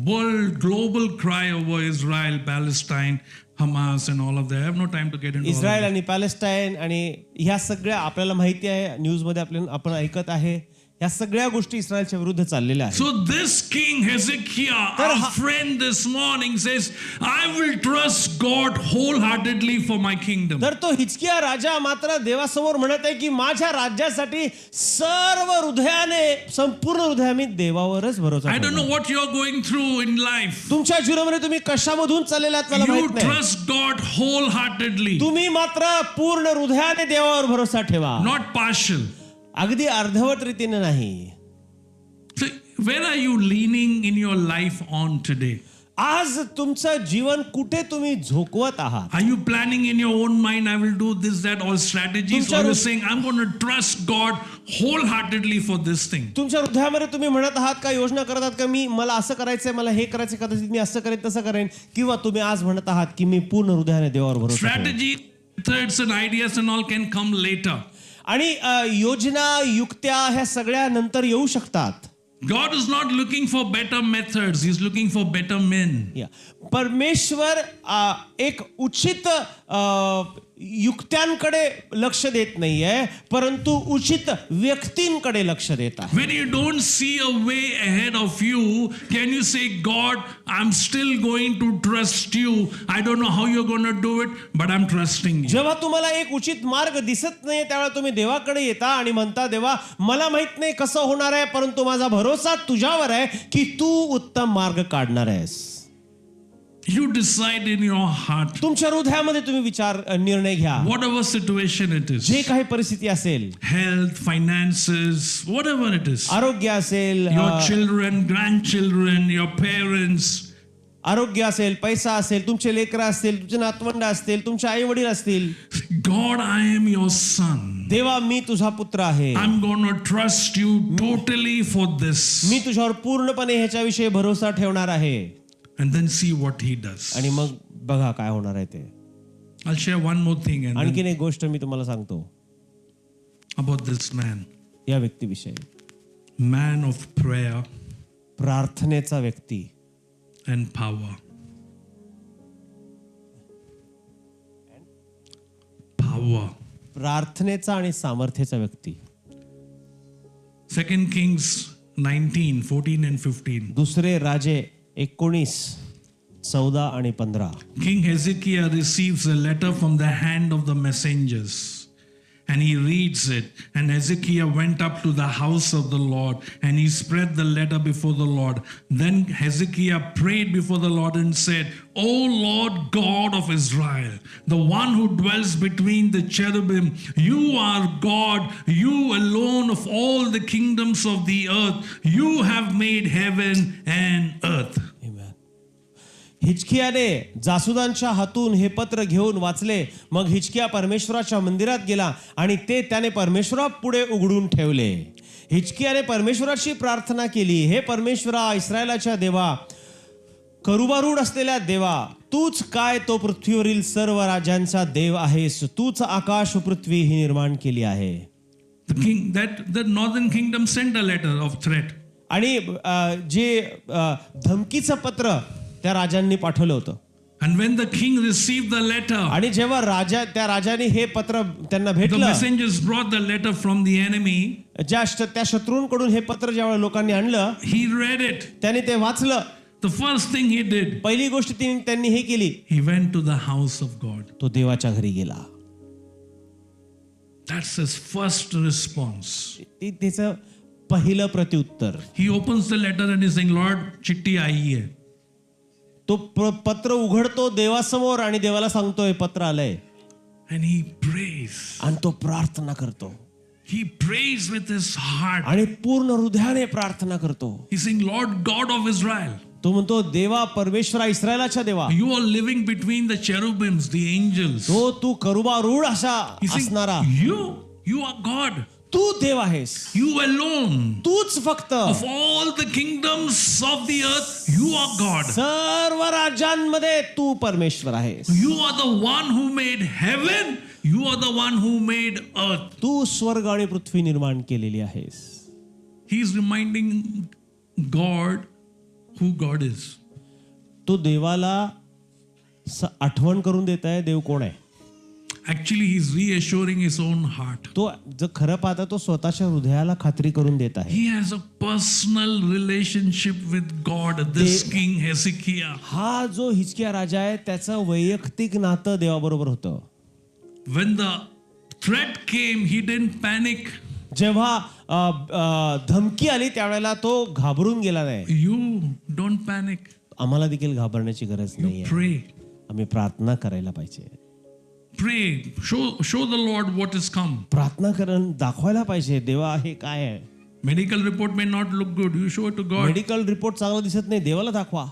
world global cry over Israel, Palestine, Hamas and all of that. I have no time to get into all of Israel that. आणि पॅलेस्टाईन आणि ह्या सगळ्या आपल्याला माहिती आहे, न्यूज मध्ये आपण ऐकत आहे, ह्या सगळ्या गोष्टी इस्रायलच्या विरुद्ध चाललेल्या आहेत. So this king Hezekiah, our friend this morning, says, I will trust God wholeheartedly for my kingdom. तर तो हिजकिया राजा मात्र देवासमोर म्हणत आहे की माझ्या राज्यासाठी सर्व हृदयाने, संपूर्ण हृदयाने देवावरच भरोसा I don't ठेवणार. know what you're going through in life. तुमच्या जीवनामध्ये तुम्ही कशामधून चाललेला आहात मला You माहित नाही. trust God wholeheartedly, तुम्ही मात्र पूर्ण हृदयाने देवावर भरोसा ठेवा, not partial. अगदी अर्धवट रीतीने नाही. So where are you leaning in your life on today? आज तुमचं जीवन कुठे तुम्ही झोकवत आहात? Are you planning in your own mind, I will do this, that, all strategies? Or you're saying, I'm going to trust God wholeheartedly for this thing? तुमच्या हृदयामध्ये तुम्ही म्हणत आहात का, योजना करत आहात का, मला असं करायचंय, मला हे करायचं, कदाचित मी असं करेन तसं करेन, किंवा तुम्ही आज म्हणत आहात की मी पूर्ण हृदयाने देवावर भरोसा ठेवेन. Strategy, methods and ideas and all can come later. आणि योजना, युक्त्या ह्या सगळ्या नंतर येऊ शकतात. God is not looking for better methods, He's looking for better men. परमेश्वर एक उचित युक्त्यांकडे लक्ष देत नाहीये, परंतु उचित व्यक्तींकडे लक्ष देत आहे. When you don't see a way ahead of you, can you say, God, I'm still going to trust you. I don't know how you're going to do it, but I'm trusting you. जेव्हा तुम्हाला एक उचित मार्ग दिसत नाही त्यावेळेला तुम्ही देवाकडे येता आणि म्हणता, देवा मला माहित नाही कसं होणार आहे, परंतु माझा भरोसा तुझ्यावर आहे की तू उत्तम मार्ग काढणार आहेस. You decide in your heart, तुमच्या हृदयामध्ये तुम्ही निर्णय घ्या. whatever situation it is, जे काही परिस्थिती असेल, health, finances, whatever it is, आरोग्य असेल, your children, grandchildren, your parents, आरोग्य असेल, पैसा असेल, तुमचे लेकरं असतील, तुमचे नातवंड असतील, तुमचे आई वडील असतील, God, I am your son. देवा मी तुझा पुत्र आहे, I'm going to trust you totally for this. मी तुझ्यावर पूर्णपणे ह्याच्याविषयी भरोसा ठेवणार आहे. And then see what he does. आणि मग बघा काय होणार आहे ते. I'll share one more thing and then आणखीन एक गोष्ट मी तुम्हाला सांगतो about this man. या व्यक्तीविषयी. Man of prayer प्रार्थनेचा व्यक्ती and power. Power. प्रार्थनेचा आणि सामर्थ्याचा व्यक्ती. 2 Kings 19, 14 and 15. दुसरे राजे 19, 14 आणि 15. King Hezekiah receives a letter from the hand of the messengers. and he reads it. And Hezekiah went up to the house of the Lord, and he spread the letter before the Lord. Then Hezekiah prayed before the Lord and said, O Lord God of Israel, the one who dwells between the cherubim, you are God, you alone of all the kingdoms of the earth. You have made heaven and earth. हिजकियाने जासुदांच्या हातून हे पत्र घेऊन वाचले. मग हिजकिया परमेश्वराच्या मंदिरात गेला आणि ते त्याने परमेश्वरापुढे उघडून ठेवले. हिजकियाने परमेश्वराची प्रार्थना केली, हे परमेश्वरा, इस्रायलाच्या देवा, करुबारूढ असलेल्या देवा, तूच काय तो पृथ्वीवरील सर्व राजांचा देव आहेस. तूच आकाश व पृथ्वी ही निर्माण केली आहे. The northern kingdom sent a letter of threat. आणि जे धमकीचं पत्र त्या राजांनी पाठवलं होतं. And when the king received the letter, आणि जेव्हा त्या राजाने हे पत्र त्यांना the भेटलं, messengers brought the letter from the enemy. त्या शत्रूंकडून हे पत्र जेव्हा लोकांनी आणलं, He read it. त्याने ते वाचलं. The first thing he did, पहिली गोष्ट त्यांनी हे केली, he went to the house of God. तो देवाच्या घरी गेला. That's his first response. त्याचं पहिलं प्रत्युत्तर. He opens the letter and he's saying, Lord, चिट्ठी आई है. तो पत्र उघडतो देवासमोर आणि देवाला सांगतोय पत्र आलंय. And he prays. आणि तो प्रार्थना करतो. He prays with his heart. आणि पूर्ण हृदयाने प्रार्थना करतो. He's saying, Lord God of Israel. तो म्हणतो, देवा परमेश्वरा, इस्रायलाच्या देवा, You are living between the cherubims, the angels. तो तू करुबारूढ असा He's saying, असणारा, you are God. तू देव आहेस. You alone. तूच फक्त. Of all the kingdoms of the earth, you are God. सर्व राज्यांमध्ये तू परमेश्वर आहेस. You are the one who made heaven. You are the one who made earth. तू स्वर्ग आणि पृथ्वी निर्माण केलेली आहेस. He is reminding God who God is. तो देवाला आठवण करून देत आहे देव कोण आहे. Actually, he is reassuring his own heart. तो जर खरं पाहता तो स्वतःच्या हृदयाला खात्री करून देत आहे. He has a personal relationship with God. This King Hezekiah. हा जो हिजकिया राजा आहे त्याचं वैयक्तिक नातं देवाबरोबर होतं. When the threat came, he didn't panic. जेव्हा धमकी आली त्यावेळेला तो घाबरून गेला नाही. You don't panic. आम्हाला देखील घाबरण्याची गरज नाही. Pray. आम्ही प्रार्थना करायला पाहिजे. Pray. Show the Lord what is come. प्रार्थना करून दाखवायला पाहिजे देवा हे काय आहे. Medical report may not look good. You show it to God. Medical report चांगला दिसत नाही, देवाला दाखवा.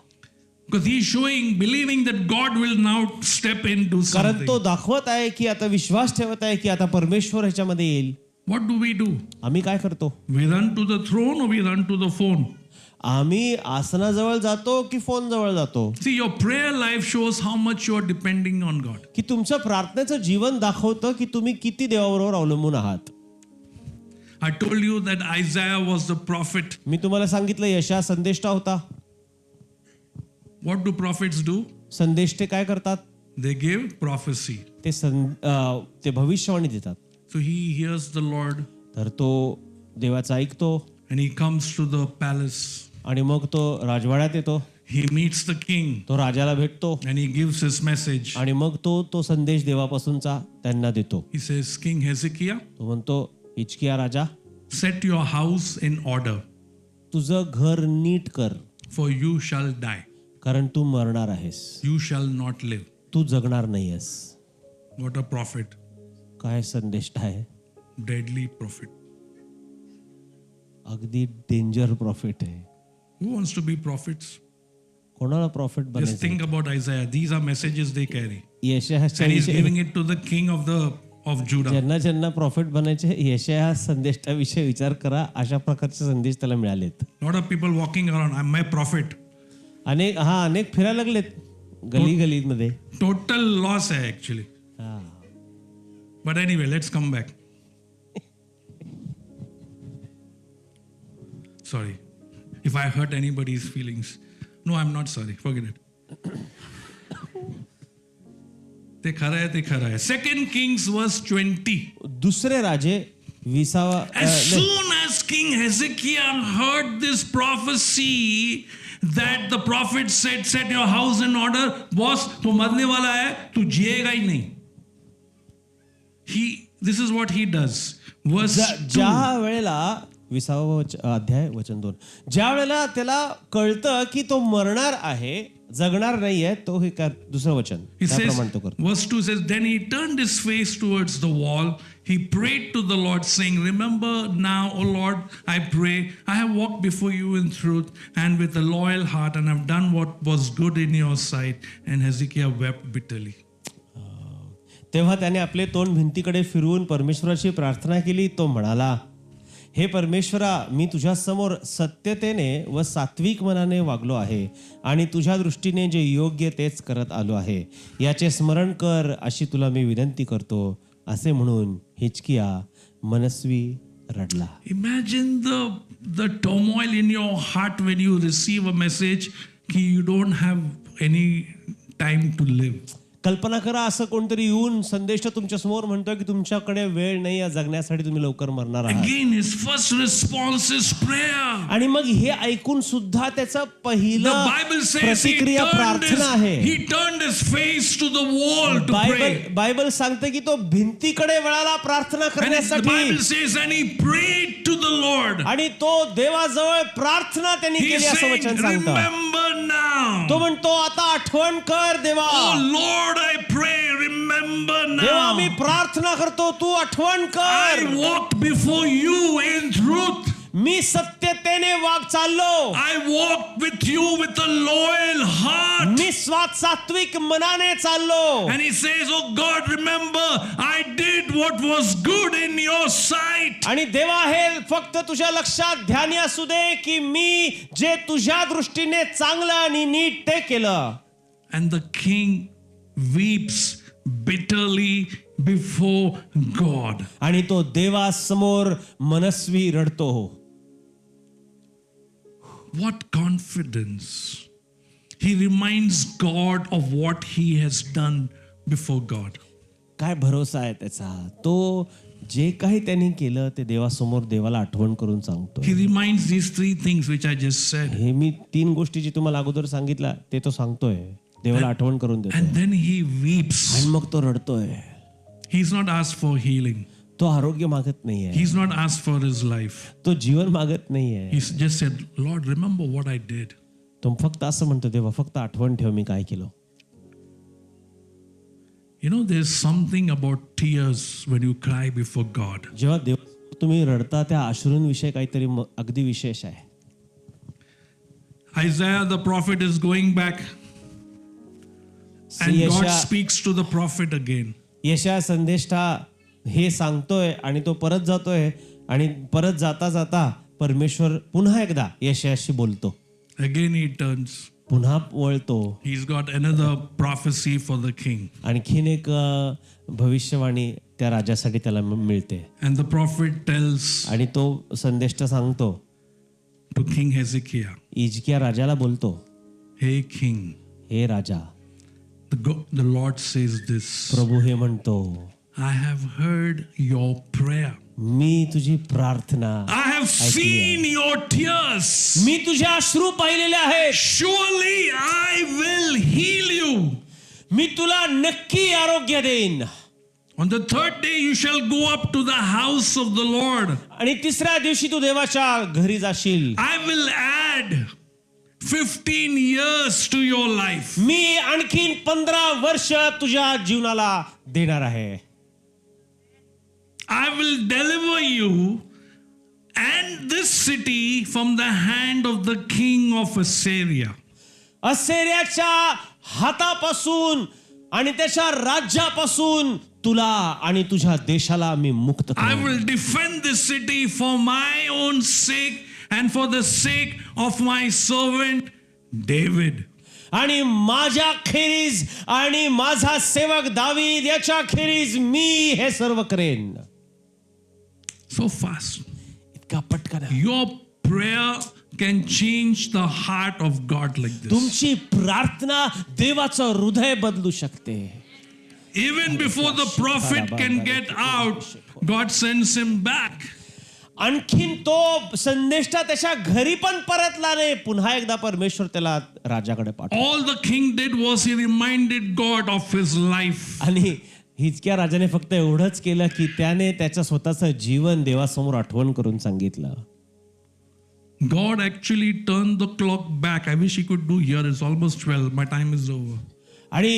Because he is showing, believing that God will now step in, do कारण something. तो दाखवत आहे की आता विश्वास ठेवत आहे की आता परमेश्वर ह्याच्यामध्ये येईल. What do we do? आम्ही काय करतो. We run to the throne or we run to the phone? आम्ही आसनाजवळ जातो की फोन जवळ जातो. See, your prayer life shows how much you are depending on God. की तुमचं प्रार्थनेचं जीवन दाखवतं की तुम्ही किती देवाबरोबर अवलंबून आहात. I told you that Isaiah was the prophet. मी तुम्हाला सांगितलं यशया संदेष्टा होता. What do prophets do? संदेष्टे काय करतात. They give prophecy. ते भविष्यवाणी देतात. So he hears the Lord तर तो देवाचा ऐकतो and he comes to the palace. आणि मग तो राजवाड्यात येतो. He meets the king तो राजाला भेटतो and he gives his message. आणि मग तो संदेश देवापासूनचा त्यांना देतो. He says, King Hezekiah, तो म्हणतो, हिजकिया राजा, set your house in order, तुझं घर नीट कर, for you shall die. कारण तू मरणार आहेस. You shall not live. तू जगणार नाहीयेस. What a prophet. काय संदेश आहे. Deadly prophet. अगदी डेंजर प्रॉफिट आहे. Who wants to be prophets? कोणाला प्रॉफिट Just बनायचं. think about Isaiah. These are messages they carry. यशयाच्या And he's विषयी giving it to the king of Judah. ज्यांना profit बनायचे यशया संदेशा विषयी विचार करा. अशा प्रकारचे संदेश त्याला मिळालेत. Lot of people walking around, I'm my prophet. अनेक फिरायला लागलेत गलीमध्ये. Total loss hai actually. But anyway, let's come back. Sorry. If I hurt anybody's feelings. No, I'm not sorry. Forget it. ते खरं आहे. 2 Kings verse 20. दुसरे राजे 20. As soon as King Hezekiah heard this prophecy that the prophet said, set your house in order, boss, तू मरने वाला है, तू जिएगा ही नहीं. this is what he does. Verse 2. ज्या वेळेला 20 अध्याय वचन 2, ज्या वेळेला त्याला कळतं की तो मरणार आहे, जगणार नाहीये, तो हे दुसरं वचन He says, त्याप्रमाणे तो करतो. verse 2 says, then he turned his face towards the wall. He prayed to the Lord, saying, remember now, O Lord, I pray, I have walked before you in truth and with a loyal heart, and have done what was good in your sight. And Hezekiah wept bitterly. तेव्हा त्याने आपले तोंड भिंतीकडे फिरवून परमेश्वराची प्रार्थना केली. तो म्हणाला, हे परमेश्वरा, मी तुझ्या समोर सत्यतेने व सात्विक मनाने वागलो आहे आणि तुझ्या दृष्टीने जे योग्य तेच करत आलो आहे. याचे स्मरण कर अशी तुला मी विनंती करतो. असे म्हणून हिजकिया मनस्वी रडला. Imagine the turmoil in your heart when you receive a message that you don't have any time to live. कल्पना करा, असं कोणतरी येऊन संदेश तुमच्या समोर म्हणतोय की तुमच्याकडे वेळ नाही या जगण्यासाठी, तुम्ही लवकर मरणार आहात. Again, his first response is prayer. आणि मग हे ऐकून सुद्धा त्याचं The पहिलं Bible says प्रतिक्रिया प्रार्थना आहे. he turned his face to the wall to pray. Bible सांगते की तो भिंतीकडे वळाला प्रार्थना And the करण्यासाठी, Bible says, and he prayed to the Lord. आणि तो देवाजवळ प्रार्थना त्यांनी He केली असं said, वचन सांगतं. remember now. तो म्हणतो, आता आठवण कर देवा. Oh Lord, I pray, remember देवा, मी now. प्रार्थना करतो, तू आठवण कर. I walked before you in truth. मी सत्यतेने वाग चाललो. I walked with you with a loyal heart. मी सात्विक मनाने चाललो. And he says, oh God, remember, I did what was good in your sight. आणि देवा, हे फक्त तुझ्या लक्षात ध्यानी असू दे की मी जे तुझ्या दृष्टीने चांगलं आणि नीट ते केलं. And the king weeps bitterly before God. आणि तो देवासमोर मनस्वी रडतो. What confidence. He reminds God of what he has done before God. काय भरोसा आहे त्याचा. तो जे काही त्यांनी केलं ते देवासमोर देवाला आठवण करून सांगतो. He reminds these three things which I just said. हे मी 3 गोष्टी जी तुम्हाला अगोदर सांगितल्या ते तो सांगतोय, देवाला आठवण करून देतो. And then he weeps. आणि मग तो रडतोय. He's not asked for healing. तो आरोग्य मागत नाहीये. He's not asked for his life. तो जीवन मागत नाहीये. He just said, Lord, remember what I did. तो फक्त असं म्हणतो, देवा फक्त आठवण ठेव मी काय केलं. You know, there's something about tears when you cry before God. जेव्हा देव तुम्ही रडता त्या अश्रूंविषयी काहीतरी अगदी विशेष आहे. Isaiah the prophet is going back and God speaks to the prophet again. यशया संदेष्टा हे सांगतोय आणि तो परत जातोय आणि परत जाता जाता परमेश्वर पुन्हा एकदा यशयाशी बोलतो. Again he turns. पुन्हा वळतो. He's got another prophecy for the king. आणखीन एक भविष्यवाणी त्या राजासाठी त्याला मिळते. And the prophet tells आणि तो संदेष्टा सांगतो to King Hezekiah, हिजकिया राजाला बोलतो, hey king, हे राजा, the Lord says this, प्रभू हे म्हणतो, I have heard your prayer. मी तुझी प्रार्थना, I have seen your tears. मी तुझे अश्रू पाहिलेले आहेत. Surely I will heal you. मी तुला नक्की आरोग्य देईन. On the third day you shall go up to the house of the Lord. आणि तिसऱ्या दिवशी तू देवाच्या घरी जाशील. I will add 15 years to your life. मी आणखीन 15 वर्ष तुझ्या जीवनाला देणार आहे. I will deliver you and this city from the hand of the king of Assyria. असेरियाच्या हातापासून आणि त्याच्या राज्यापासून तुला आणि तुझ्या देशाला मी मुक्त I करेन. will defend this city for my own sake and for the sake of my servant David. आणि माझ्या खेरीज आणि माझा सेवक दावीद याच्या खेरीज मी हे सर्व करेन. So fast. इतका पटकन. Your prayer can change the heart of God like this. तुमची प्रार्थना देवाचं हृदय बदलू शकते. Even before the prophet can get out, God sends him back. आणखीन तो संदेष्टा त्याच्या घरी पण परतला नाही. पुन्हा एकदा परमेश्वर त्याला राजाकडे पाठवला. All the king did was he reminded God of his life. आणि हिजकिया राजाने फक्त एवढंच केलं की त्याने त्याच्या स्वतःचं जीवन देवासमोर आठवण करून सांगितलं. God actually turned the clock back. I wish he could do here. It's almost 12. My time is over. आणि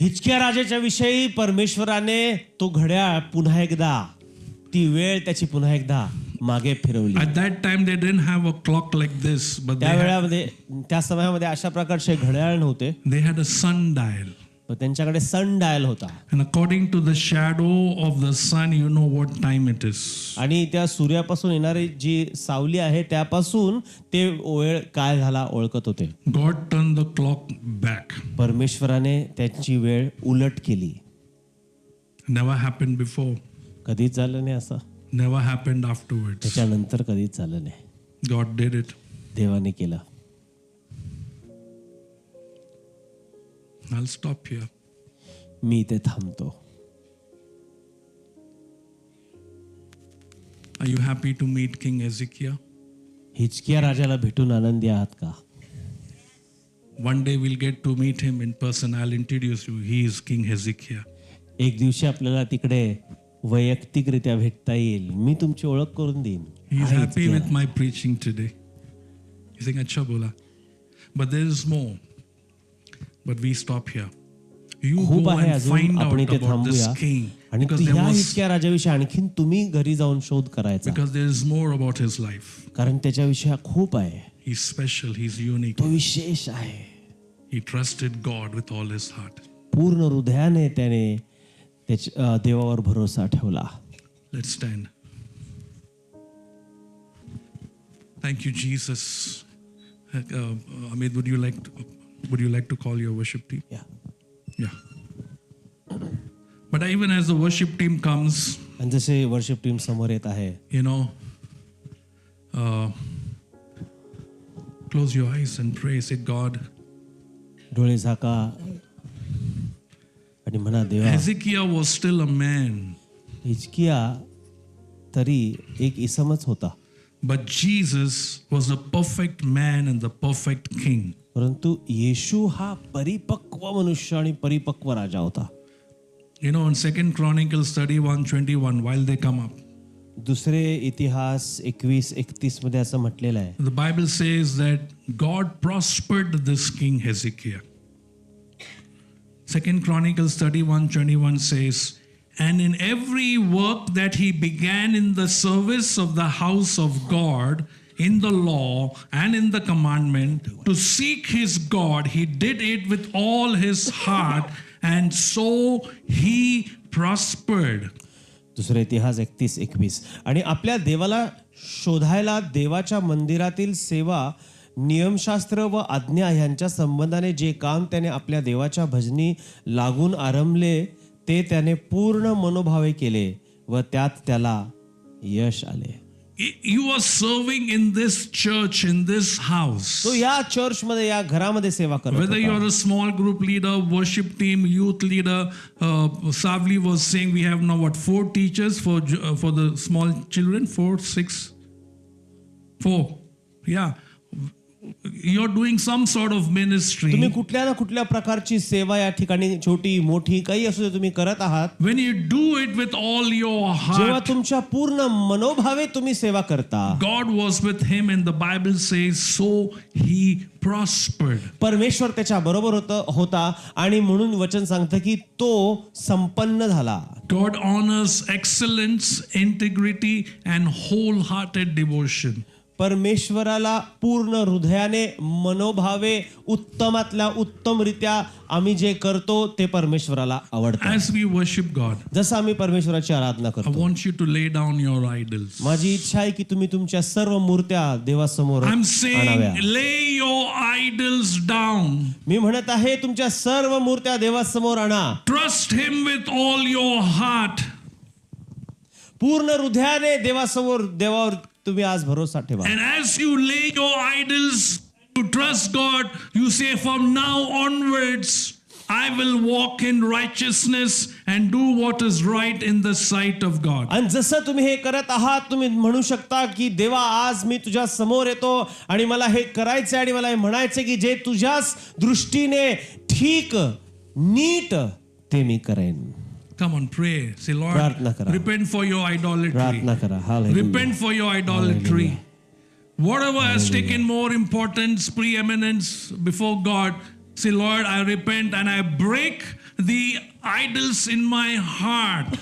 हिजकिया राजाच्या विषयी परमेश्वराने तो घड्याळ पुन्हा एकदा, ती वेळ त्याची पुन्हा एकदा मागे फिरवली. At that time, they didn't have a clock like this, but त्या वेळामध्ये, त्या समयामध्ये अशा प्रकारचे घड्याळ नव्हते, they had a sundial. पण त्यांच्याकडे सन डायल होता. And according to the shadow of the sun, you know what time it is. आणि त्या सूर्यापासून येणारी जी सावली आहे त्यापासून ते वेळ काय झाला ओळखत होते. God turned the clock back. परमेश्वराने त्यांची वेळ उलट केली. Never happened before. कधीच झालं नाही असं, Never happened afterwards. त्याच्यानंतर कधीच झालं नाही. God did it. देवाने केलं. I'll stop here. मी इथे थांबतो. Are you happy to meet King Hezekiah? Hezekiah राजाला भेटून आनंदी आहात का? One day we'll get to meet him in person. I'll introduce you. He is King Hezekiah. एक दिवशी आपल्याला तिकडे वैयक्तिकरित्या भेटता येईल. मी तुमची ओळख करून देईन. He's happy with my preaching today. He's saying, "Acha bola." But there is more. But we stop here. You खूप go आहे and अजून, find आपण out इथे about थांबूया. this king. आणि Because there ह्या was, हिजकिया राजाविषयी आणखीन तुम्ही घरी जाऊन शोध करायचा, because there is more about his life. कारण त्याच्याविषयी खूप आहे. He's special. He's unique. तो विशेष आहे. He trusted God with all his heart. पूर्ण हृदयाने त्याने देवावर भरोसा ठेवला. Let's stand. Thank you, Jesus. Amit, would you like to call your worship team? Yeah. Yeah. But even as the worship team comes, आणि जसे वर्शिप टीम समोर येत आहे, you know, close your eyes and pray. Say, God, डोळे झाका आणि म्हणा, देवा. Hezekiah was still a man, Hezekiah तरी एक इसमच होता, but Jesus was the perfect man and the perfect king. परंतु येशू हा परिपक्व मनुष्य आणि परिपक्व राजा होता. You know, in 2 Chronicles 31:21, while they come up, दुसरे इतिहास 21:31 मध्ये असं म्हटलेलं आहे, the Bible says that God prospered this king Hezekiah. 2 Chronicles 31:21 says, "And in every work that he began in the service of the house of God, in the law and in the commandment, to seek his God, he did it with all his heart, and so he prospered." दुसरे इतिहास 31:21. आणि आपल्या देवाला शोधायला देवाच्या मंदिरातील सेवा, नियमशास्त्र व आज्ञा यांच्या संबंधाने जे काम त्याने आपल्या देवाच्या भजनी लागून आरंभले ते त्याने पूर्ण मनोभावे केले व त्यात त्याला यश आले. You are serving in this church, in this house. तो या चर्च मध्ये, या घरामध्ये सेवा करत Whether होता. you're a small group leader, worship team, youth leader, Savli was saying we have now 4 teachers for the small children, 4, 6, 4. Yeah. You're doing some sort of ministry. तुम्ही कुठल्या ना कुठल्या प्रकारची सेवा या ठिकाणी, छोटी मोठी काही असू दे, तुम्ही करत आहात. When you do it with all your जेव्हा heart, तुमच्या पूर्ण मनोभावे तुम्ही सेवा करता, God was with him, and the Bible says, so he prospered. परमेश्वर त्याच्या बरोबर होता आणि म्हणून वचन सांगतं की तो संपन्न झाला. God honors excellence, integrity, and wholehearted devotion. परमेश्वराला पूर्ण हृदयाने, मनोभावे, उत्तमातल्या उत्तमरित्या आम्ही जे करतो ते परमेश्वराला आवडतं. As we worship God, जसं आम्ही परमेश्वराची आराधना I करतो, want you to lay down your idols. माझी इच्छा आहे की तुम्ही तुमच्या सर्व मूर्त्या देवासमोर I'm आणाव्या. saying, lay your idols down. मी म्हणत आहे, तुमच्या सर्व मूर्त्या देवासमोर आणा. Trust Him with all your heart. पूर्ण हृदयाने देवावर तुम्ही आज भरोसा ठेवा. And as you lay your idols, you trust God, you say, from now onwards, I will walk in righteousness and do what is right in the sight of God. आणि जसं तुम्ही हे करत आहात, तुम्ही म्हणू शकता की देवा, आज मी तुझ्या समोर येतो आणि मला हे करायचं आणि मला हे म्हणायचं की जे तुझ्याच दृष्टीने ठीक, नीट, ते मी करेन. Come on, pray. Say, Lord, प्रार्थना करा. repent for your idolatry. प्रार्थना करा. Hallelujah. Repent for your idolatry. Whatever has taken more importance, preeminence before God, say, Lord, I repent and I break the idols in my heart.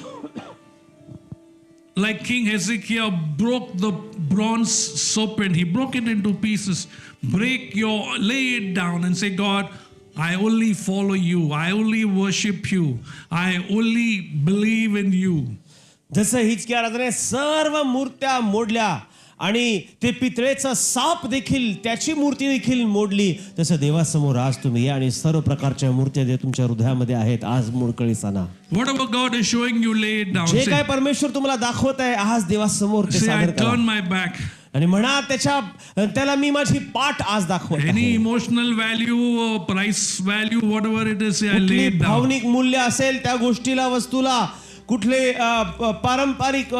Like King Hezekiah broke the bronze serpent, he broke it into pieces. Lay it down and say, God, I only follow you. I only worship you. I only believe in you. जसं हिजकिया राजाने सर्व मूर्त्या मोडल्या आणि ते पितळेचा साप देखील त्याची मूर्ती देखील मोडली, तसं देवासमोर आज तुम्ही या आणि सर्व प्रकारच्या मूर्त्या जे तुमच्या हृदयामध्ये आहेत आज मोडकळीस आणा. Whatever God is showing you, lay it down. जे Say, काय परमेश्वर तुम्हाला दाखवत आहे आज देवासमोर ते say I सादर करा turn my back. आणि म्हणा त्याला मी माझी पाठ आज दाखवत Any आहे. emotional value, price value, whatever it is, say I lay कुठली it down. भावनिक मूल्य असेल त्या गोष्टीला वस्तूला, कुठले पारंपरिक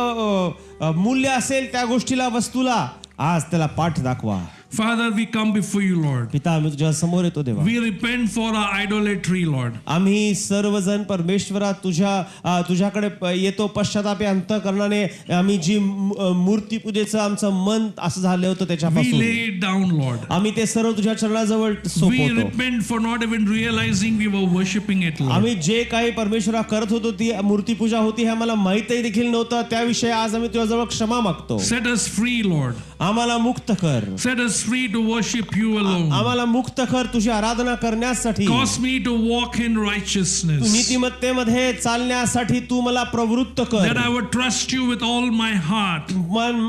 मूल्य असेल त्या गोष्टीला वस्तूला आज त्याला पाठ दाखवा. Father, we come before you, Lord. पिता आम्ही तुझ्या समोर येतो देवा. We repent for our idolatry, Lord. आम्ही सर्वजण परमेश्वरा तुझ्याकडे येतो पश्चातापे अंतःकरणाने. आम्ही जी मूर्ती पूजेचं आमचं मन असं झालं होतं We त्याच्यापासून lay it down, Lord. आम्ही ते सर्व तुझ्या चरणाजवळ We सोपवतो. repent for not even realizing we were worshiping it, Lord. आम्ही जे काही परमेश्वरा करत होतो ती मूर्ती पूजा होती हे आम्हाला माहितही देखील नव्हतं. त्याविषयी आज आम्ही तुझ्याजवळ क्षमा मागतो. Set us free, Lord. आम्हाला मुक्त कर. Set us free to worship you alone. आम्हाला मुक्त कर तुझी आराधना करण्यासाठी. Cause me to walk in Tu righteousness. नीतिमत्तेमध्ये चालण्यासाठी तू मला प्रवृत्त That कर. I would trust you with all my heart.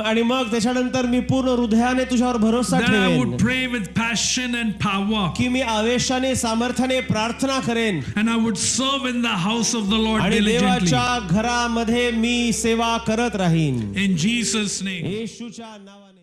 आणि मग त्याच्यानंतर मी पूर्ण हृदयाने तुझ्यावर भरोसा That I ठेवेन. would pray with passion and power. की मी आवेशाने सामर्थ्याने प्रार्थना करेन And I would serve in the house of the Lord आणि diligently. देवाच्या घरामध्ये मी सेवा करत राहीन. In Jesus' name. येशूच्या नावाने.